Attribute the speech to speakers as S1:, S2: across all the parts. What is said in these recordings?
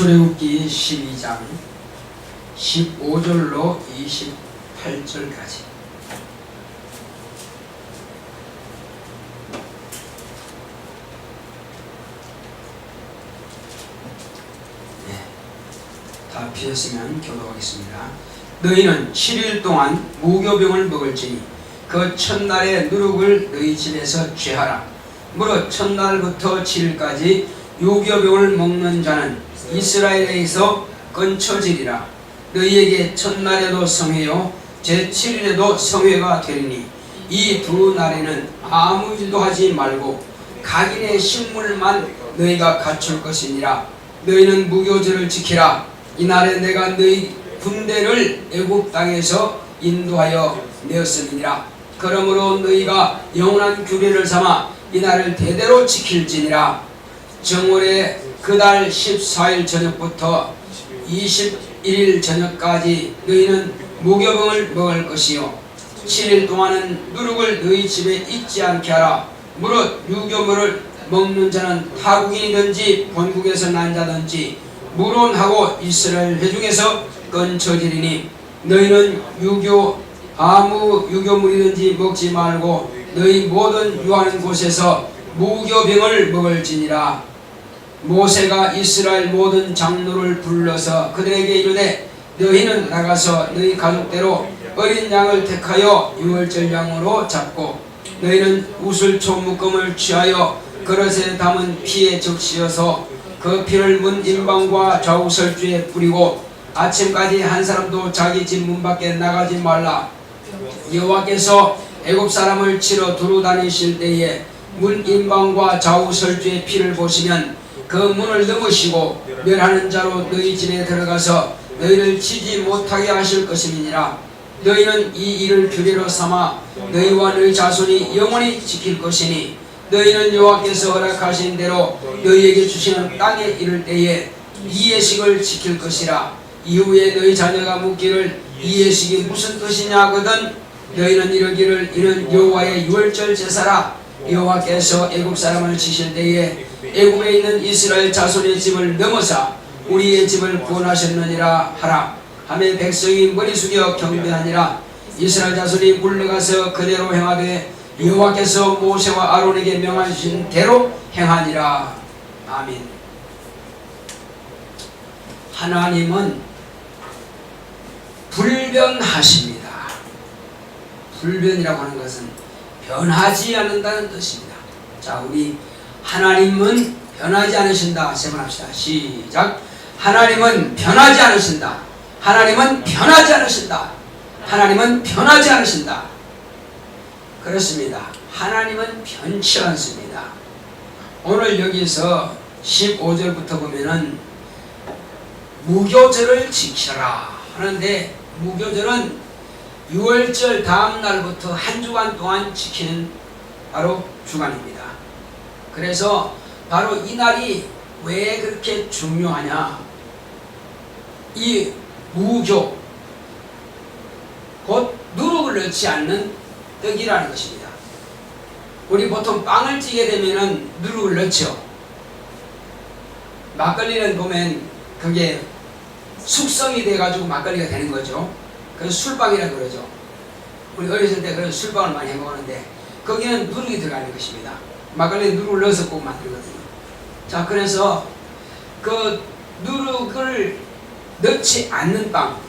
S1: 출애굽기 12장 15절로 28절까지. 다 피었으면 교도하겠습니다. 너희는 7일 동안 무교병을 먹을지니 그 첫날의 누룩을 너희 집에서 취하라. 무릇 첫날부터 7일까지 유교병을 먹는 자는 이스라엘에서 끊쳐지리라. 너희에게 첫날에도 성회요 제7일에도 성회가 되리니 이 두 날에는 아무 일도 하지 말고 각인의 식물만 너희가 갖출 것이니라. 너희는 무교절을 지키라. 이날에 내가 너희 군대를 애굽 땅에서 인도하여 내었음이니라. 그러므로 너희가 영원한 규례를 삼아 이날을 대대로 지킬지니라. 정월의 그달 14일 저녁부터 21일 저녁까지 너희는 무교병을 먹을 것이요 7일 동안은 누룩을 너희 집에 있지 않게 하라. 무릇 유교물을 먹는 자는 타국인이든지 본국에서 난 자든지 무론하고 이스라엘 회중에서 끊쳐지리니 너희는 아무 유교물이든지 먹지 말고 너희 모든 유하는 곳에서 무교병을 먹을지니라. 모세가 이스라엘 모든 장로를 불러서 그들에게 이르되 너희는 나가서 너희 가족대로 어린 양을 택하여 유월절 양으로 잡고 너희는 우슬초 묶음을 취하여 그릇에 담은 피에 적시어서 그 피를 문 임방과 좌우설주에 뿌리고 아침까지 한 사람도 자기 집 문 밖에 나가지 말라. 여호와께서 애굽 사람을 치러 두루 다니실 때에 문 임방과 좌우설주의 피를 보시면 그 문을 넘으시고 멸하는 자로 너희 집에 들어가서 너희를 치지 못하게 하실 것임이니라. 너희는 이 일을 규례로 삼아 너희와 너희 자손이 영원히 지킬 것이니 너희는 여호와께서 허락하신 대로 너희에게 주시는 땅에 이를 때에 이 예식을 지킬 것이라. 이후에 너희 자녀가 묻기를 이 예식이 무슨 뜻이냐 하거든 너희는 이르기를 이는 여호와의 유월절 제사라. 여호와께서 애굽 사람을 치실 때에 애굽에 있는 이스라엘 자손의 집을 넘어사 우리의 집을 구원하셨느니라 하라. 하매 백성이 머리 숙여 경배하니라. 이스라엘 자손이 물러가서 그대로 행하되 여호와께서 모세와 아론에게 명하신 대로 행하니라. 아멘. 하나님은 불변하십니다. 불변이라고 하는 것은 변하지 않는다는 뜻입니다. 자, 우리 하나님은 변하지 않으신다. 세 번 합시다. 시작. 하나님은 변하지 않으신다. 하나님은 변하지 않으신다. 하나님은 변하지 않으신다. 그렇습니다. 하나님은 변치 않습니다. 오늘 여기서 15절부터 보면은 무교절을 지켜라 하는데 무교절은 6월절 다음 날부터 한 주간 동안 지키는 바로 주간입니다. 그래서 바로 이 날이 왜 그렇게 중요하냐? 이 무교, 곧 누룩을 넣지 않는 떡이라는 것입니다. 우리 보통 빵을 찌게 되면은 누룩을 넣죠. 막걸리는 보면 그게 숙성이 돼가지고 막걸리가 되는 거죠. 그래서 술빵이라고 그러죠. 우리 어렸을 때 그런 술빵을 많이 해 먹었는데 거기는 누룩이 들어가는 것입니다. 막걸리에 누룩을 넣어서 꼭 만들거든요. 자, 그래서 그 누룩을 넣지 않는 빵,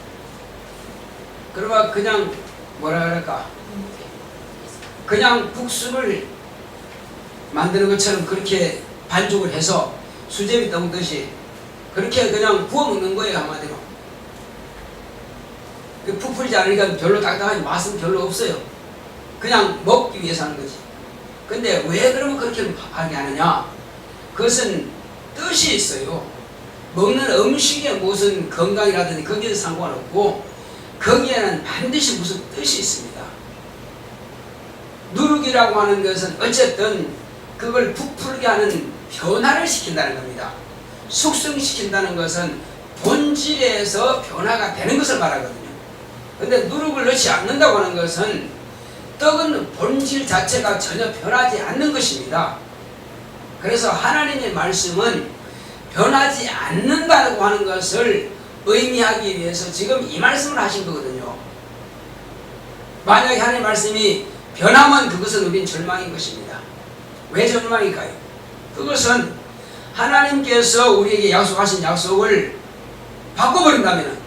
S1: 그러면 그냥 뭐라 그럴까? 그냥 국수를 만드는 것처럼 그렇게 반죽을 해서 수제비 떠먹듯이 그렇게 그냥 구워 먹는 거예요. 한마디로 부풀지 않으니까 별로 딱딱하니 맛은 별로 없어요. 그냥 먹기 위해서 하는 거지. 근데 왜 그러면 그렇게 하게 하느냐? 그것은 뜻이 있어요. 먹는 음식에 무슨 건강이라든지 거기에는 상관없고 거기에는 반드시 무슨 뜻이 있습니다. 누룩이라고 하는 것은 어쨌든 그걸 부풀게 하는 변화를 시킨다는 겁니다. 숙성시킨다는 것은 본질에서 변화가 되는 것을 말하거든요. 근데 누룩을 넣지 않는다고 하는 것은 떡은 본질 자체가 전혀 변하지 않는 것입니다. 그래서 하나님의 말씀은 변하지 않는다고 하는 것을 의미하기 위해서 지금 이 말씀을 하신 거거든요. 만약에 하나님의 말씀이 변하면 그것은 우린 절망인 것입니다. 왜 절망일까요? 그것은 하나님께서 우리에게 약속하신 약속을 바꿔버린다면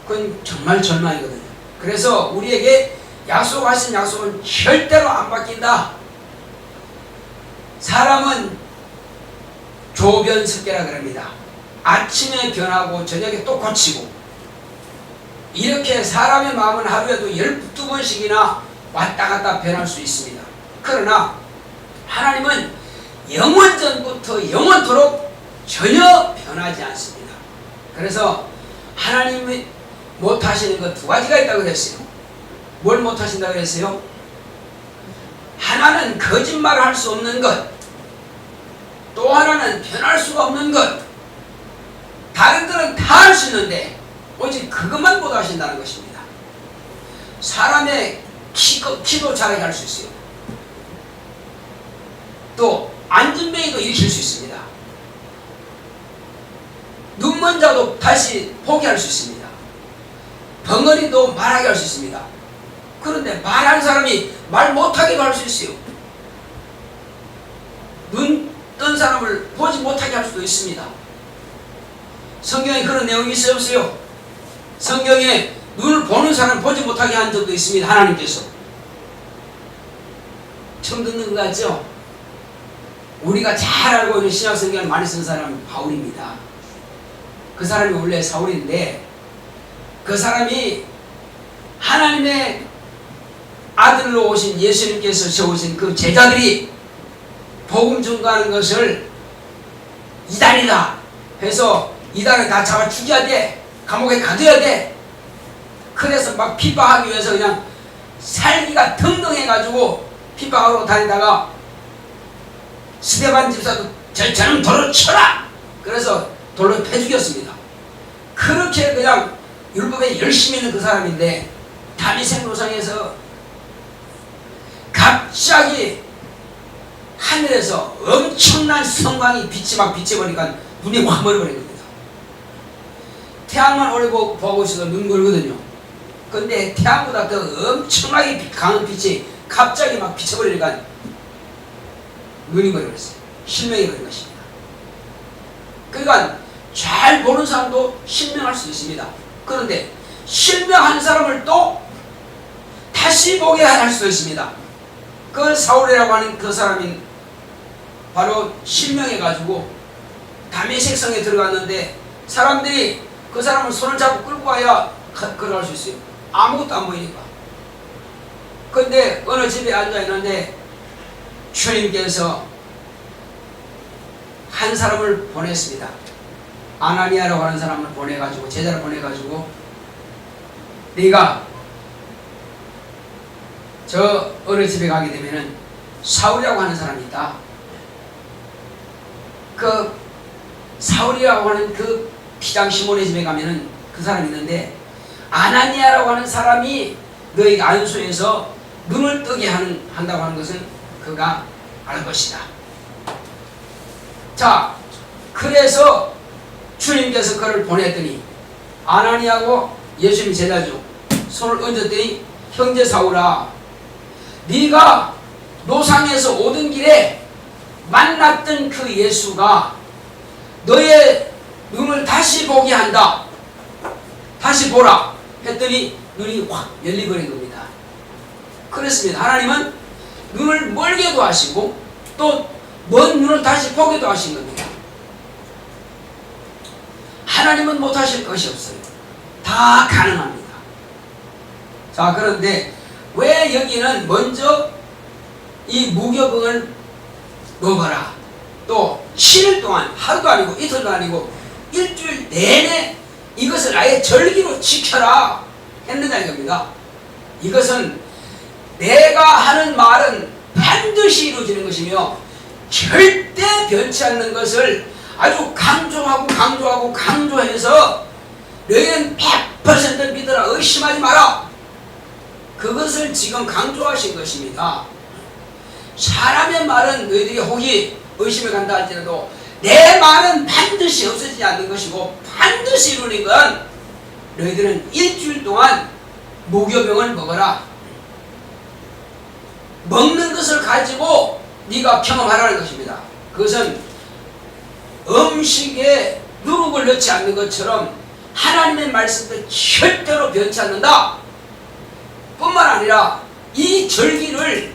S1: 그건 정말 절망이거든요. 그래서 우리에게 약속하신 약속은 절대로 안 바뀐다. 사람은 조변석계라 그럽니다. 아침에 변하고 저녁에 또 고치고, 이렇게 사람의 마음은 하루에도 12번씩이나 왔다 갔다 변할 수 있습니다. 그러나 하나님은 영원전부터 영원토록 전혀 변하지 않습니다. 그래서 하나님이 못하시는 것 두 가지가 있다고 그랬어요. 뭘 못하신다고 그랬어요? 하나는 거짓말을 할 수 없는 것, 또 하나는 변할 수가 없는 것. 다른 것은 다 할 수 있는데 오직 그것만 못하신다는 것입니다. 사람의 키도 자라게 할 수 있어요. 또 안전뱅이도 일으킬 수 있습니다. 눈먼 자도 다시 보게 할 수 있습니다. 벙어리도 말하게 할 수 있습니다. 그런데 말하는 사람이 말 못하게도 할 수 있어요. 눈 뜬 사람을 보지 못하게 할 수도 있습니다. 성경에 그런 내용이 있어요, 없어요? 성경에 눈을 보는 사람을 보지 못하게 한 적도 있습니다. 하나님께서. 처음 듣는 것 같죠? 우리가 잘 알고 있는 신약 성경을 많이 쓴 사람은 바울입니다. 그 사람이 원래 사울인데, 그 사람이 하나님의 아들로 오신 예수님께서 세우신 그 제자들이 복음 전가하는 것을 이단이다 해서 이단을 다 잡아 죽여야 돼, 감옥에 가둬야 돼. 그래서 막 핍박하기 위해서 그냥 살기가 등등해가지고 핍박하러 다니다가 스데반 집사도 저는 돌로 쳐라! 그래서 돌로 패 죽였습니다. 그렇게 그냥 율법에 열심히 있는 그 사람인데, 다미색 노상에서 갑자기 하늘에서 엄청난 성광이 빛이 막 비쳐버리니까 눈이 확 멀어버린 겁니다. 태양만 오래 보고 있어도 눈 멀거든요. 근데 태양보다 더 엄청나게 강한 빛이 갑자기 막 비쳐버리니까 눈이 멀어버렸어요. 실명이 버린 것입니다. 그러니까 잘 보는 사람도 실명할 수 있습니다. 그런데 실명한 사람을 또 다시 보게 할 수도 있습니다. 그 사울이라고 하는 그 사람이 바로 실명해가지고 다메섹 성에 들어갔는데, 사람들이 그 사람을 손을 잡고 끌고 와야 걸어갈 수 있어요. 아무것도 안 보이니까. 근데 어느 집에 앉아있는데 주님께서 한 사람을 보냈습니다. 아나니아라고 하는 사람을 보내가지고, 제자를 보내가지고, 네가 저 어느 집에 가게 되면은 사울이라고 하는 사람이 있다. 그 사울이라고 하는 그 피장 시몬의 집에 가면은 그 사람이 있는데, 아나니아라고 하는 사람이 너희가 안수해서 눈을 뜨게 한다고 하는 것은 그가 알 것이다. 자, 그래서 주님께서 그를 보냈더니 아나니아고 예수님 제자죠. 손을 얹었더니 형제 사울아, 네가 노상에서 오던 길에 만났던 그 예수가 너의 눈을 다시 보게 한다. 다시 보라 했더니 눈이 확 열리버린 겁니다. 그렇습니다. 하나님은 눈을 멀게도 하시고 또 먼 눈을 다시 보게도 하신 겁니다. 하나님은 못하실 것이 없어요. 다 가능합니다. 자, 그런데 왜 여기는 먼저 이 무교병을 먹어라, 또 7일 동안, 하루도 아니고 이틀도 아니고 일주일 내내 이것을 아예 절기로 지켜라 했느냐는 겁니다. 이것은 내가 하는 말은 반드시 이루어지는 것이며 절대 변치 않는 것을 아주 강조해서 너희는 100% 믿어라, 의심하지 마라, 그것을 지금 강조하신 것입니다. 사람의 말은 너희들이 혹이 의심에 간다 할지라도 내 말은 반드시 없어지지 않는 것이고 반드시 이루는 건 너희들은 일주일 동안 무교병을 먹어라. 먹는 것을 가지고 네가 경험하라는 것입니다. 그것은 음식에 누룩을 넣지 않는 것처럼 하나님의 말씀도 절대로 변치 않는다. 뿐만 아니라 이 절기를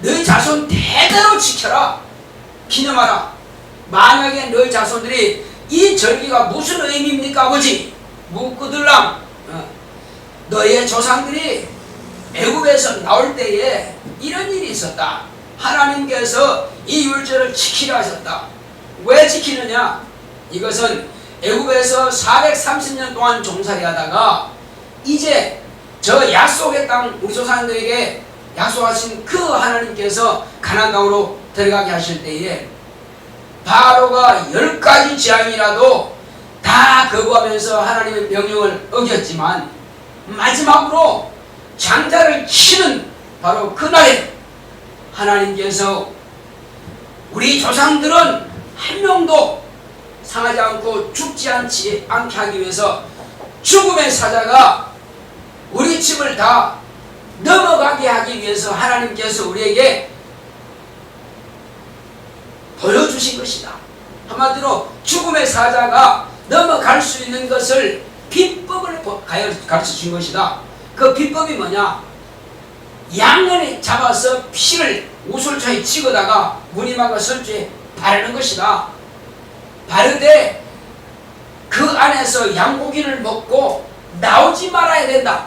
S1: 너희 자손 대대로 지켜라. 기념하라. 만약에 너희 자손들이 이 절기가 무슨 의미입니까 아버지? 묻고들랑 너희의 조상들이 애굽에서 나올 때에 이런 일이 있었다. 하나님께서 이 율절을 지키라 하셨다. 왜 지키느냐? 이것은 애굽에서 430년 동안 종살이 하다가 이제 저 약속의 땅 우리 조상들에게 약속하신 그 하나님께서 가나안 땅으로 들어가게 하실 때에 바로가 10가지 재앙이라도 다 거부하면서 하나님의 명령을 어겼지만 마지막으로 장자를 치는 바로 그날에 하나님께서 우리 조상들은 한 명도 상하지 않고 죽지 않게 하기 위해서 죽음의 사자가 우리 집을 다 넘어가게 하기 위해서 하나님께서 우리에게 보여주신 것이다. 한마디로 죽음의 사자가 넘어갈 수 있는 것을 비법을 가르쳐 준 것이다. 그 비법이 뭐냐? 양을 잡아서 피를 우술차에 찍어다가 무늬막과 설주에 바르는 것이다. 바르되 그 안에서 양고기를 먹고 나오지 말아야 된다.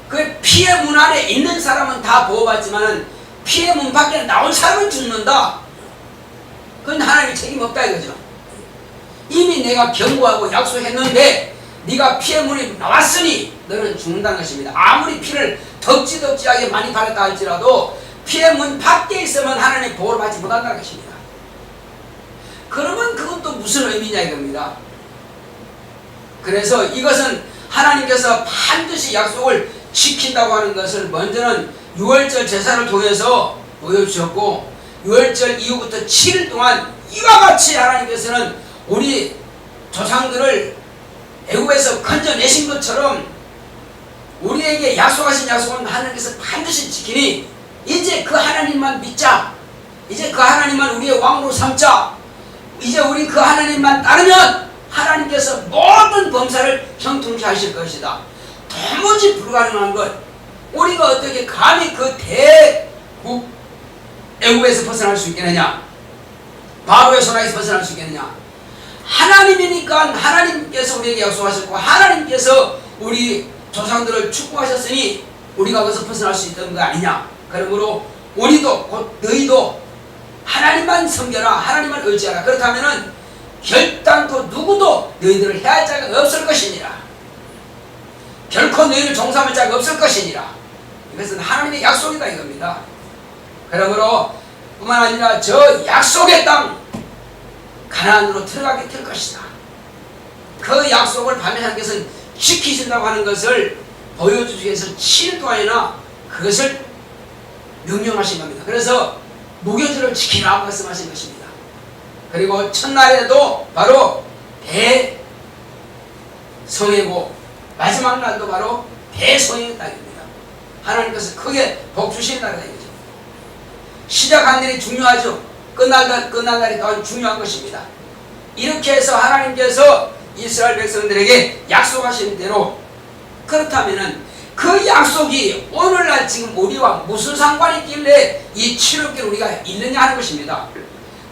S1: 그 피의 문 안에 있는 사람은 다 보호받지만 피의 문 밖에 나온 사람은 죽는다. 그건 하나님이 책임 없다 이거죠. 이미 내가 경고하고 약속했는데 네가 피의 문에 나왔으니 너는 죽는다는 것입니다. 아무리 피를 덕지덕지하게 많이 바랬다 할지라도 피의 문 밖에 있으면 하나님의 보호를 받지 못한다는 것입니다. 그러면 그것도 무슨 의미냐 이겁니다. 그래서 이것은 하나님께서 반드시 약속을 지킨다고 하는 것을 먼저는 6월절 제사를 통해서 보여주셨고 6월절 이후부터 7일 동안 이와 같이 하나님께서는 우리 조상들을 애굽에서 건져내신 것처럼 우리에게 약속하신 약속은 하나님께서 반드시 지키니 이제 그 하나님만 믿자. 이제 그 하나님만 우리의 왕으로 삼자. 이제 우리 그 하나님만 따르면 하나님께서 모든 범사를 형통케 하실 것이다. 도무지 불가능한 것. 우리가 어떻게 감히 그 대국 애굽에서 벗어날 수 있겠느냐? 바로의 손아에서 벗어날 수 있겠느냐? 하나님이니까 하나님께서 우리에게 약속하셨고 하나님께서 우리 조상들을 축복하셨으니 우리가 거기서 벗어날 수 있던 거 아니냐? 그러므로 우리도 곧 너희도 하나님만 섬겨라. 하나님만 의지하라. 그렇다면은 결단코 누구도 너희들을 해할 자가 없을 것이니라. 결코 너희를 종사할 자가 없을 것이니라. 이것은 하나님의 약속이다 이겁니다. 그러므로 뿐만 아니라 저 약속의 땅 가나안으로 들어가게 될 것이다. 그 약속을 밤에 하나님께서는 지키신다고 하는 것을 보여주기 위해서 7일 동안이나 그것을 명령하신 겁니다. 그래서 무교절을 지키라 말씀하신 것입니다. 그리고 첫날에도 바로 대성회고 마지막 날도 바로 대성회의 날입니다. 하나님께서 크게 복 주시는 날이다 이거죠. 시작한 일이 중요하죠. 끝날 날이 더 중요한 것입니다. 이렇게 해서 하나님께서 이스라엘 백성들에게 약속하신 대로 그렇다면은 그 약속이 오늘날 지금 우리와 무슨 상관이 있길래 이 7월길 우리가 있느냐 하는 것입니다.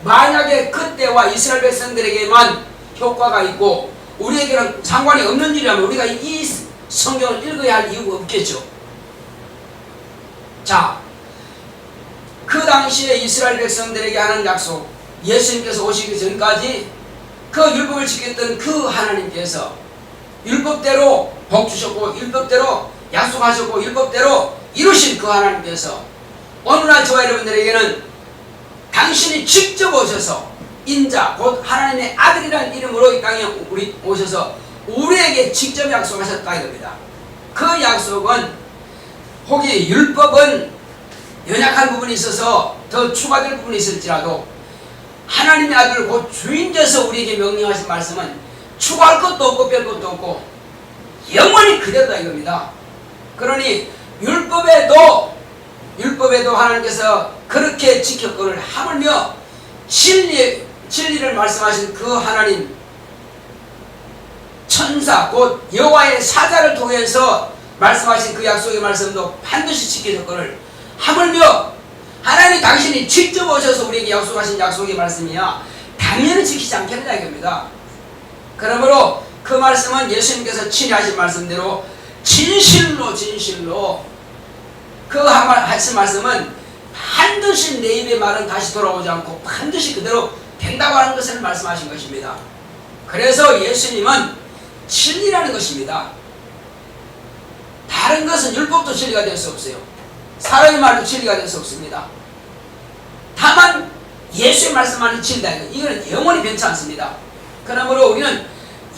S1: 만약에 그때와 이스라엘 백성들에게만 효과가 있고 우리에게는 상관이 없는 일이라면 우리가 이 성경을 읽어야 할 이유가 없겠죠. 자, 그 당시에 이스라엘 백성들에게 하는 약속, 예수님께서 오시기 전까지 그 율법을 지켰던 그 하나님께서 율법대로 복 주셨고 율법대로 약속하셨고 율법대로 이루신 그 하나님께서 오늘날 저와 여러분들에게는 당신이 직접 오셔서 인자 곧 하나님의 아들이라는 이름으로 이 땅에 오셔서 우리에게 직접 약속하셨다 이겁니다. 그 약속은 혹이 율법은 연약한 부분이 있어서 더 추가될 부분이 있을지라도 하나님의 아들 곧 주인께서 우리에게 명령하신 말씀은 추구할 것도 없고 뺄 것도 없고 영원히 그대로다 이겁니다. 그러니 율법에도 하나님께서 그렇게 지켰거늘 하물며 진리를 말씀하신 그 하나님 천사 곧 여호와의 사자를 통해서 말씀하신 그 약속의 말씀도 반드시 지켜졌거늘 하물며 하나님 당신이 직접 오셔서 우리에게 약속하신 약속의 말씀이야 당연히 지키지 않겠느냐 이겁니다. 그러므로 그 말씀은 예수님께서 친히 하신 말씀대로 진실로 그 하신 말씀은 반드시 내 입의 말은 다시 돌아오지 않고 반드시 그대로 된다고 하는 것을 말씀하신 것입니다. 그래서 예수님은 진리라는 것입니다. 다른 것은 율법도 진리가 될 수 없어요. 사람의 말도 진리가 될 수 없습니다. 다만 예수의 말씀만이 진리다. 이거는 영원히 변치 않습니다. 그러므로 우리는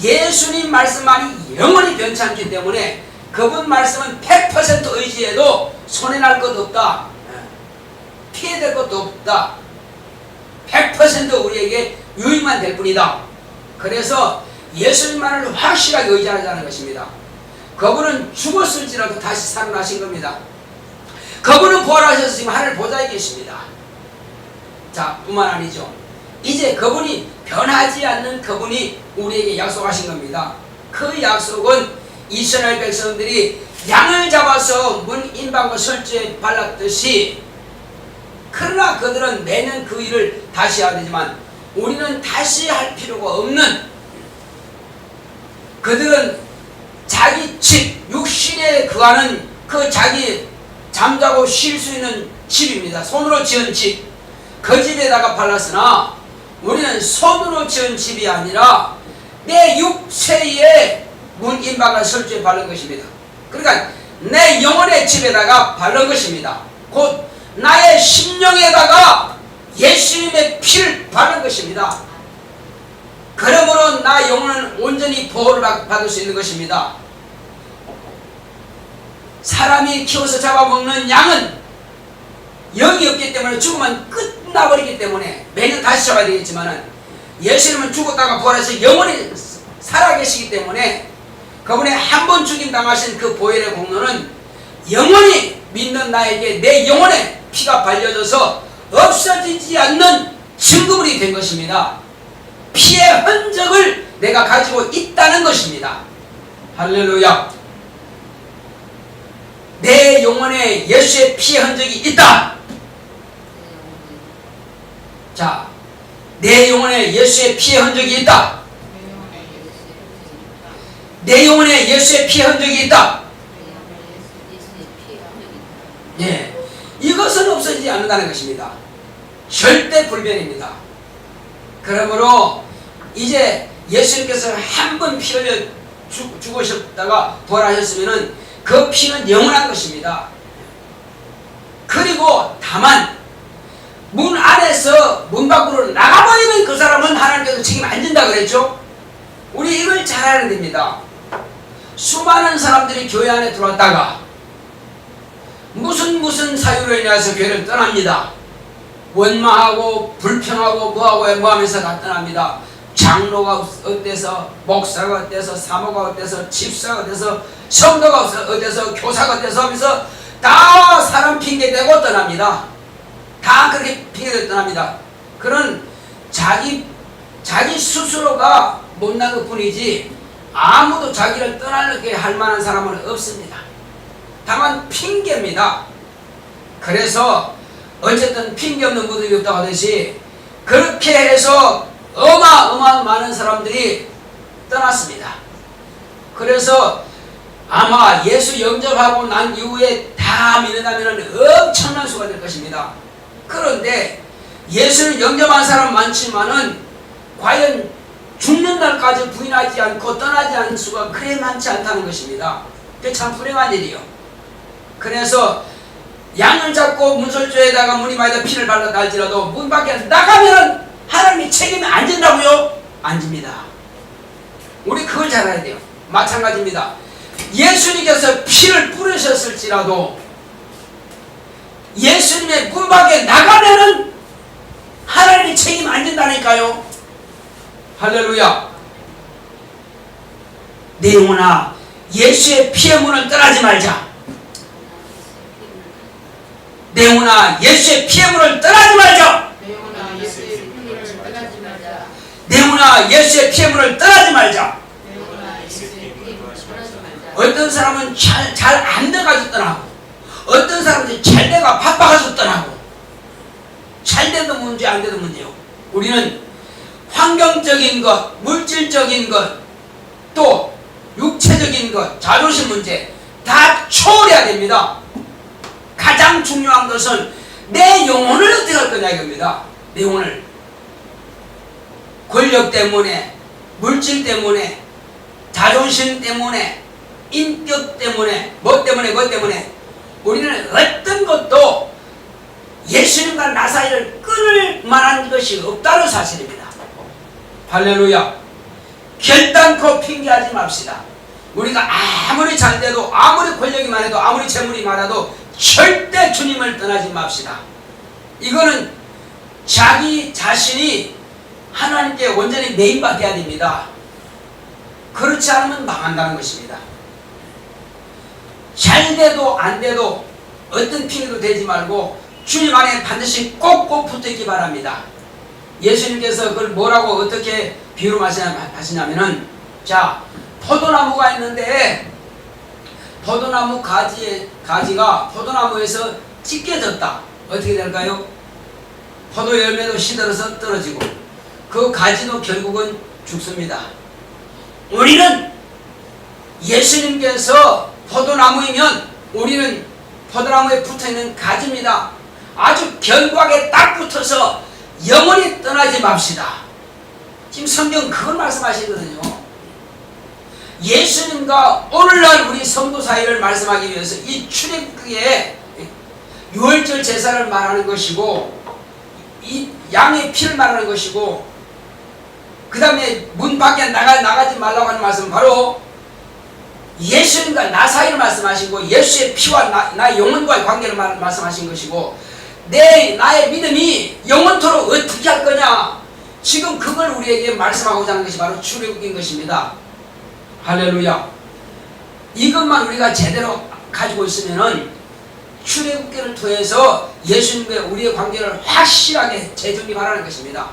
S1: 예수님 말씀만이 영원히 변치 않기 때문에 그분 말씀은 100% 의지해도 손해날 것도 없다. 피해될 것도 없다. 100% 우리에게 유익만 될 뿐이다. 그래서 예수님만을 확실하게 의지하자는 것입니다. 그분은 죽었을지라도 다시 살아나신 겁니다. 그분은 부활하셔서 지금 하늘 보좌에 계십니다. 자, 뿐만 아니죠. 이제 그분이 변하지 않는 그분이 우리에게 약속하신 겁니다. 그 약속은 이스라엘 백성들이 양을 잡아서 문 임방과 설주에 발랐듯이 그러나 그들은 매년 그 일을 다시 해야 되지만 우리는 다시 할 필요가 없는 그들은 자기 집, 육신에 거하는 그 자기 잠자고 쉴 수 있는 집입니다. 손으로 지은 집. 그 집에다가 발랐으나 우리는 손으로 지은 집이 아니라 내 육체에 문 임방과 설주에 바른 것입니다. 그러니까 내 영혼의 집에다가 바른 것입니다. 곧 나의 심령에다가 예수님의 피를 바른 것입니다. 그러므로 나 영혼은 온전히 보호를 받을 수 있는 것입니다. 사람이 키워서 잡아먹는 양은 영이 없기 때문에 죽으면 끝나버리기 때문에 매년 다시 잡아야 되겠지만 예수님은 죽었다가 부활해서 영원히 살아계시기 때문에 그분의 한 번 죽임 당하신 그 보혈의 공로는 영원히 믿는 나에게 내 영혼에 피가 발려져서 없어지지 않는 증거물이 된 것입니다. 피의 흔적을 내가 가지고 있다는 것입니다. 할렐루야. 내 영혼에 예수의 피의 흔적이 있다. 자, 내 영혼에 예수의 피의 흔적이 있다. 내 영혼에 예수의 피의 흔적이 있다. 예, 이것은 없어지지 않는다는 것입니다. 절대 불변입니다. 그러므로 이제 예수님께서 한 번 피 흘려 죽으셨다가 부활하셨으면 그 피는 영원한 것입니다. 그리고 다만 문 안에서 문 밖으로 나가버리면 그 사람은 하나님께서 책임 안 진다 그랬죠. 우리 이걸 잘 알아야 됩니다. 수많은 사람들이 교회 안에 들어왔다가 무슨 사유로 인해서 교회를 떠납니다. 원망하고 불평하고 뭐하고 하면서 다 떠납니다. 장로가 어때서, 목사가 어때서, 사모가 어때서, 집사가 어때서, 성도가 어때서, 교사가 어때서 하면서 다 사람 핑계대고 떠납니다. 다 그렇게 핑계대고 떠납니다. 그런 자기 스스로가 못난 것 뿐이지 아무도 자기를 떠나게 할 만한 사람은 없습니다. 다만 핑계입니다. 그래서 어쨌든 핑계 없는 무덤이 없다고 하듯이 그렇게 해서 어마어마한 많은 사람들이 떠났습니다. 그래서 아마 예수 영접하고 난 이후에 다 믿는다면 엄청난 수가 될 것입니다. 그런데 예수를 영접한 사람 많지만은 과연 죽는 날까지 부인하지 않고 떠나지 않는 수가 그래 많지 않다는 것입니다. 그게 참 불행한 일이요. 그래서 양을 잡고 문설주에다가 무늬마에다 피를 발랐다 할지라도 문 밖에 나가면 하나님이 책임이 안 진다고요? 안 집니다. 우리 그걸 잘 알아야 돼요. 마찬가지입니다. 예수님께서 피를 뿌리셨을지라도 예수님의 문 밖에 나가면은 하나님의 책임 안 진다니까요. 할렐루야. 내 영혼아, 예수의 피의 문을 떠나지 말자. 내 영혼아, 예수의 피의 문을 떠나지 말자. 내 영혼아, 예수의 피의 문을 떠나지 말자. 어떤 사람은 잘 안 돼가지고 떠나고, 어떤 사람은 잘 돼가 바빠가지고 떠나고. 잘 돼도 문제, 안 돼도 문제요. 우리는 환경적인 것, 물질적인 것, 또 육체적인 것, 자존심 문제 다 초월해야 됩니다. 가장 중요한 것은 내 영혼을 어떻게 할 거냐 이겁니다. 내 영혼을. 권력 때문에, 물질 때문에, 자존심 때문에, 인격 때문에, 뭐 때문에 우리는 어떤 것도 예수님과 나 사이를 끊을 만한 것이 없다는 사실입니다. 할렐루야. 결단코 핑계하지 맙시다. 우리가 아무리 잘 돼도, 아무리 권력이 많아도, 아무리 재물이 많아도 절대 주님을 떠나지 맙시다. 이거는 자기 자신이 하나님께 완전히 매인받아야 됩니다. 그렇지 않으면 망한다는 것입니다. 잘 돼도 안 돼도 어떤 핑계도 되지 말고 주님 안에 반드시 꼭꼭 붙어있기 바랍니다. 예수님께서 그걸 뭐라고 어떻게 비유로 하시냐면은, 자, 포도나무가 있는데 포도나무 가지가 포도나무에서 찢겨졌다. 어떻게 될까요? 포도 열매도 시들어서 떨어지고 그 가지도 결국은 죽습니다. 우리는 예수님께서 포도나무이면 우리는 포도나무에 붙어있는 가지입니다. 아주 견고하게 딱 붙어서 영원히 떠나지 맙시다. 지금 성경 그걸 말씀하시거든요. 예수님과 오늘날 우리 성도 사이를 말씀하기 위해서 이 출애굽기에 유월절 제사를 말하는 것이고, 이 양의 피를 말하는 것이고, 그 다음에 문 밖에 나가지 말라고 하는 말씀은 바로 예수님과 나 사이를 말씀하시고, 예수의 피와 나의 영혼과의 관계를 말씀하신 것이고, 나의 믿음이 영원토록 어떻게 할 거냐, 지금 그걸 우리에게 말씀하고자 하는 것이 바로 출애굽기인 것입니다. 할렐루야. 이것만 우리가 제대로 가지고 있으면은 출애굽기를 통해서 예수님과 우리의 관계를 확실하게 재정립하라는 것입니다.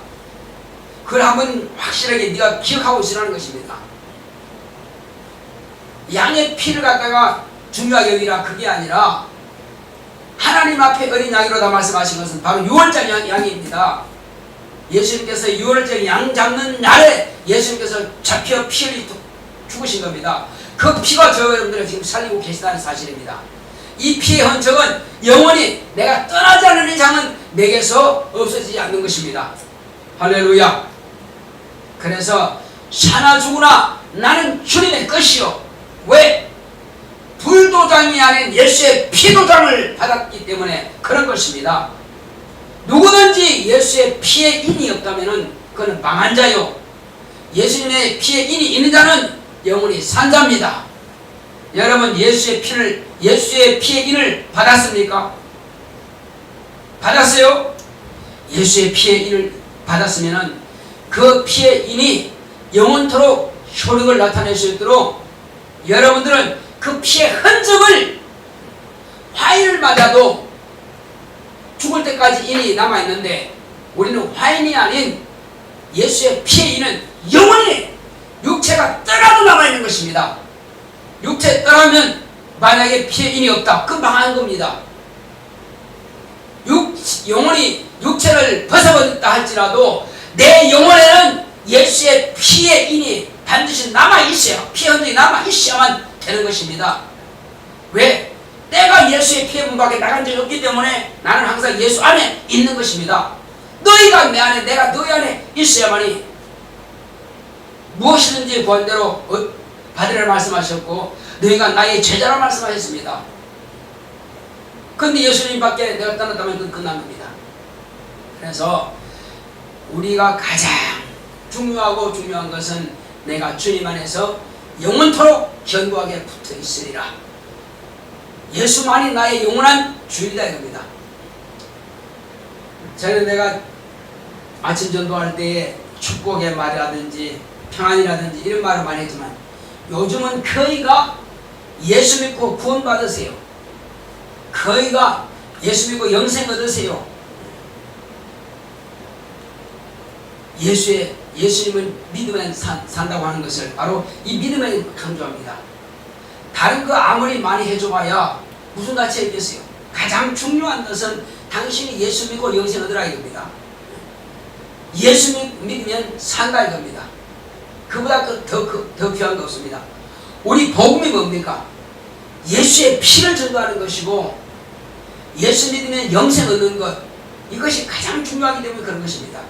S1: 그걸 한번 확실하게 네가 기억하고 있으라는 것입니다. 양의 피를 갖다가 중요하게 여기라, 그게 아니라 하나님 앞에 어린 양이로다 말씀하신 것은 바로 유월절 양입니다. 예수님께서 유월절 양 잡는 날에 예수님께서 잡혀 피 흘리 죽으신 겁니다. 그 피가 저 여러분들을 지금 살리고 계시다는 사실입니다. 이 피의 흔적은 영원히 내가 떠나지 않는 이상은 내게서 없어지지 않는 것입니다. 할렐루야. 그래서 사나 죽으나 나는 주님의 것이요. 왜? 불도장이 아닌 예수의 피도장을 받았기 때문에 그런 것입니다. 누구든지 예수의 피에 인이 없다면 그는 망한 자요, 예수님의 피에 인이 있는 자는 영원히 산 자입니다. 여러분, 예수의 피에 인을 받았습니까? 받았어요? 예수의 피에 인을 받았으면 그 피의 인이 영원토록 효력을 나타낼 수 있도록 여러분들은 그 피의 흔적을, 화인을 맞아도 죽을 때까지 인이 남아있는데 우리는 화인이 아닌 예수의 피의 인은 영원히 육체가 떠나도 남아있는 것입니다. 육체 떠나면 만약에 피의 인이 없다, 그 망한 겁니다. 영혼이 육체를 벗어버렸다 할지라도 내 영혼에는 예수의 피의 인이 반드시 남아있어야, 피의 흔적이 남아있어야만 되는 것입니다. 왜? 내가 예수의 피의 문 밖에 나간 적이 없기 때문에 나는 항상 예수 안에 있는 것입니다. 너희가 내 안에, 내가 너희 안에 있어야만이 무엇이든지 구한 대로 받으리라 말씀하셨고, 너희가 나의 제자라 말씀하셨습니다. 그런데 예수님 밖에 내가 떠났다면 그건 끝난 겁니다. 그래서 우리가 가장 중요한 것은 내가 주님 안에서 영원토록 견고하게 붙어 있으리라. 예수만이 나의 영원한 주인이다 이겁니다. 저는 내가 아침 전도할 때에 축복의 말이라든지 평안이라든지 이런 말을 많이 했지만 요즘은 거의가 예수 믿고 구원받으세요. 거의가 예수 믿고 영생 얻으세요. 예수님을 믿으면 산다고 하는 것을 바로 이 믿음에 강조합니다. 다른 거 아무리 많이 해줘봐야 무슨 가치가 있겠어요? 가장 중요한 것은 당신이 예수 믿고 영생 얻으라 이겁니다. 예수 믿으면 산다 이겁니다. 그보다 더 귀한 거 없습니다. 우리 복음이 뭡니까? 예수의 피를 전도하는 것이고 예수 믿으면 영생 얻는 것, 이것이 가장 중요하기 때문에 그런 것입니다.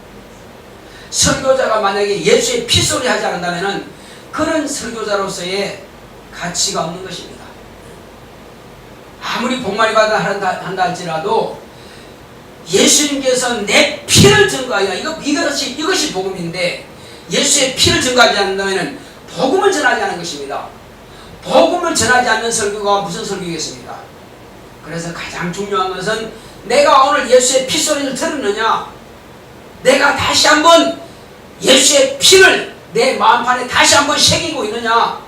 S1: 설교자가 만약에 예수의 피소리 하지 않는다면 그런 설교자로서의 가치가 없는 것입니다. 아무리 복 많이 받아 한다 할지라도 예수님께서 내 피를 증거하여 이것이 복음인데 예수의 피를 증거하지 않는다면 복음을 전하지 않은 것입니다. 복음을 전하지 않는 설교가 무슨 설교겠습니까? 그래서 가장 중요한 것은 내가 오늘 예수의 피소리를 들었느냐, 내가 다시 한번 예수의 피를 내 마음판에 다시 한번 새기고 있느냐,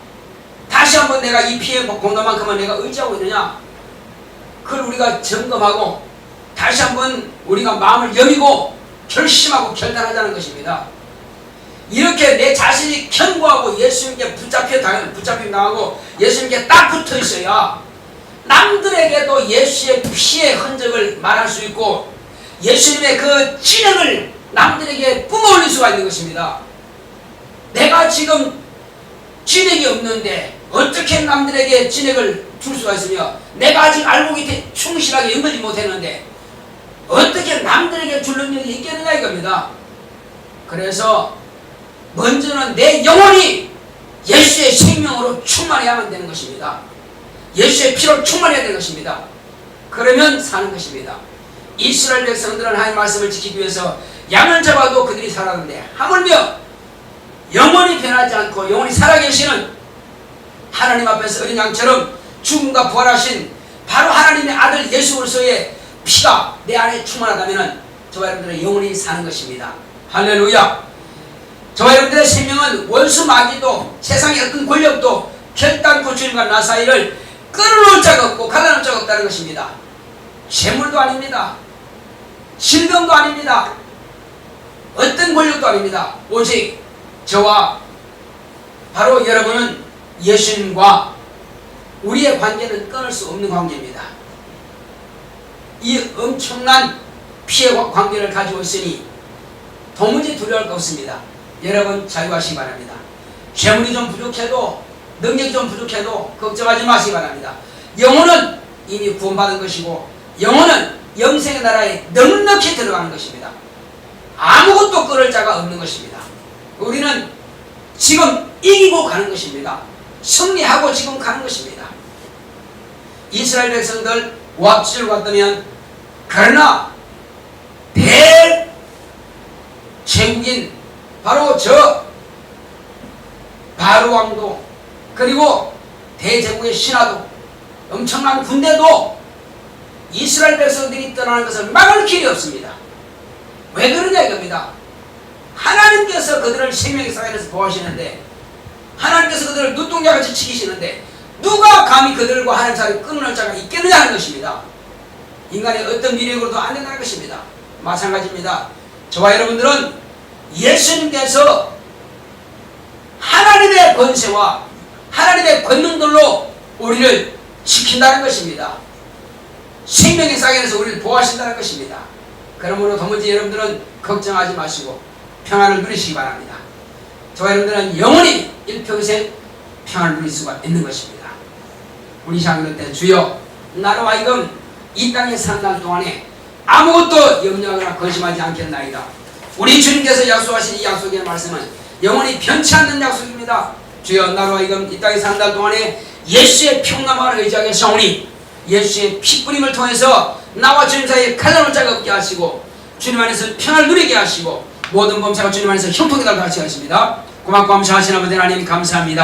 S1: 다시 한번 내가 이 피의 공로만큼은 내가 의지하고 있느냐, 그걸 우리가 점검하고 다시 한번 우리가 마음을 여미고 결심하고 결단하자는 것입니다. 이렇게 내 자신이 견고하고 예수님께 붙잡힘 당하고 예수님께 딱 붙어 있어야 남들에게도 예수의 피의 흔적을 말할 수 있고 예수님의 그 진행을 남들에게 뿜어올릴 수가 있는 것입니다. 내가 지금 진액이 없는데 어떻게 남들에게 진액을 줄 수가 있으며 내가 아직 알곡이 충실하게 연결이 못했는데 어떻게 남들에게 줄 능력이 있겠느냐 이겁니다. 그래서 먼저는 내 영혼이 예수의 생명으로 충만해야만 되는 것입니다. 예수의 피로 충만해야 되는 것입니다. 그러면 사는 것입니다. 이스라엘 백성들은 하나님의 말씀을 지키기 위해서 양을 잡아도 그들이 살았는데 하물며 영원히 변하지 않고 영원히 살아계시는 하나님 앞에서 어린 양처럼 죽음과 부활하신 바로 하나님의 아들 예수 그리스도의 피가 내 안에 충만하다면 저와 여러분들은 영원히 사는 것입니다. 할렐루야. 저와 여러분들의 생명은 원수 마귀도 세상의 어떤 권력도 결단코 주님과 나 사이를 끊어놓을 자가 없고 갈라놓을 자가 없다는 것입니다. 재물도 아닙니다. 질병도 아닙니다. 어떤 권력도 아닙니다. 오직 저와 바로 여러분은 예수님과 우리의 관계는 끊을 수 없는 관계입니다. 이 엄청난 피해 관계를 가지고 있으니 도무지 두려울 것 없습니다. 여러분 자유하시기 바랍니다. 재물이 좀 부족해도 능력이 좀 부족해도 걱정하지 마시기 바랍니다. 영혼은 이미 구원받은 것이고 영혼은 영생의 나라에 넉넉히 들어가는 것입니다. 아무것도 끊을 자가 없는 것입니다. 우리는 지금 이기고 가는 것입니다. 승리하고 지금 가는 것입니다. 이스라엘 백성들 모압지를 갔다면 그러나 대제국인 바로 저 바로 왕도 그리고 대제국의 신하도 엄청난 군대도 이스라엘 백성들이 떠나는 것을 막을 길이 없습니다. 왜 그러냐 이겁니다. 하나님께서 그들을 생명의 사회에서 보호하시는데 하나님께서 그들을 눈동자같이 지키시는데 누가 감히 그들과 하나님 사이를 끊을 자가 있겠느냐 하는 것입니다. 인간의 어떤 미력으로도 안 된다는 것입니다. 마찬가지입니다. 저와 여러분들은 예수님께서 하나님의 권세와 하나님의 권능들로 우리를 지킨다는 것입니다. 생명의 사계에서 우리를 보호하신다는 것입니다. 그러므로 도무지 여러분들은 걱정하지 마시고 평안을 누리시기 바랍니다. 저와 여러분들은 영원히 일평생 평안을 누릴 수가 있는 것입니다. 우리 시간을 때 주여 나로 하여금 이 땅에 사는 날 동안에 아무것도 염려하거나 근심하지 않겠나이다. 우리 주님께서 약속하신 이 약속의 말씀은 영원히 변치 않는 약속입니다. 주여 나로 하여금 이 땅에 사는 날 동안에 예수의 평남을 의지하게 하오니 예수의 피뿌림을 통해서 나와 주님 사이에 갈라놓을 자가 없게 하시고 주님 안에서 평안을 누리게 하시고 모든 범사가 주님 안에서 형통이 달게 하시겠습니다. 고맙고 감사하시는 아버지 하나님 감사합니다.